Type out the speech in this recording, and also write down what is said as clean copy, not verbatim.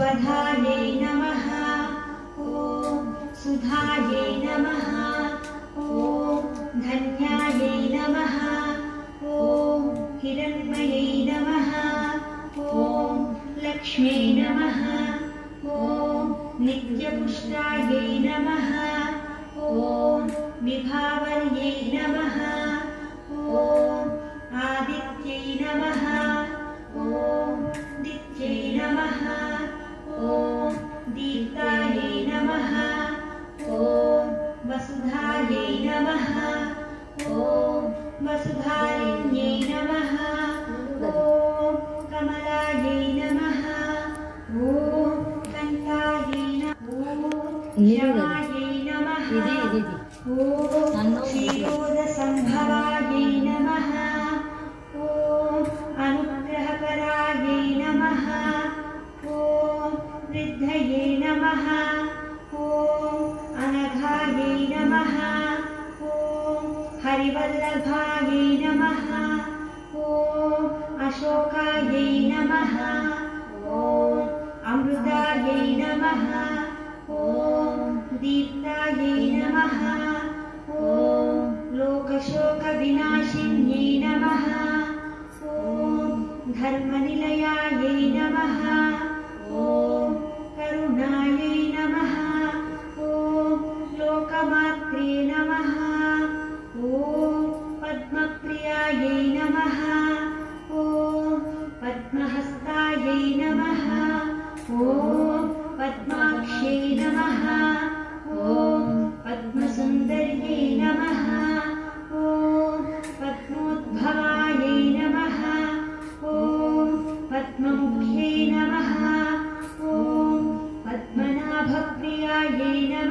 स्वधायै नमः। ॐ सुधायै नमः। ॐ धन्यायै नमः। ॐ हिरण्मयै नमः। ॐ लक्ष्म्यै नमः। ॐ नित्यपुष्टायै नमः। ॐ विभावर्यै नमः। ॐ आदित्यै नमः। ॐ दित्यै नमः। ॐ दीप्तायै नमः। ॐ वसुधायै नमः। ॐ वसुधारिण्यै नमः। ॐ कमलायै नमः। ॐ कान्तायै नमः। ॐ क्षमायै नमः। ॐ क्षीरोदसम्भवायै नमः। ॐ अनुग्रहकरायै नमः। ॐ वृद्धये नमः। ॐ अनघायै नमः। ॐ हरिवल्लभायै नमः। ॐ अशोकायै नमः। ॐ अमृतायै नमः। ॐ दीप्तायै नमः। ॐ लोकशोकविनाशिन्यै नमः। ॐ धर्मनिलयायै नमः। ॐ करुणायै नमः। ॐ लोकमात्रे नमः। ॐ पद्मप्रियायै नमः। ॐ पद्महस्तायै नमः। ॐ पद्माक्ष्यै नमः। ॐ पद्मसुन्दर्यै नमः। ॐ पद्मोद्भवायै नमः। ॐ पद्ममुख्यै नमः। ॐ पद्मनाभप्रियायै नमः।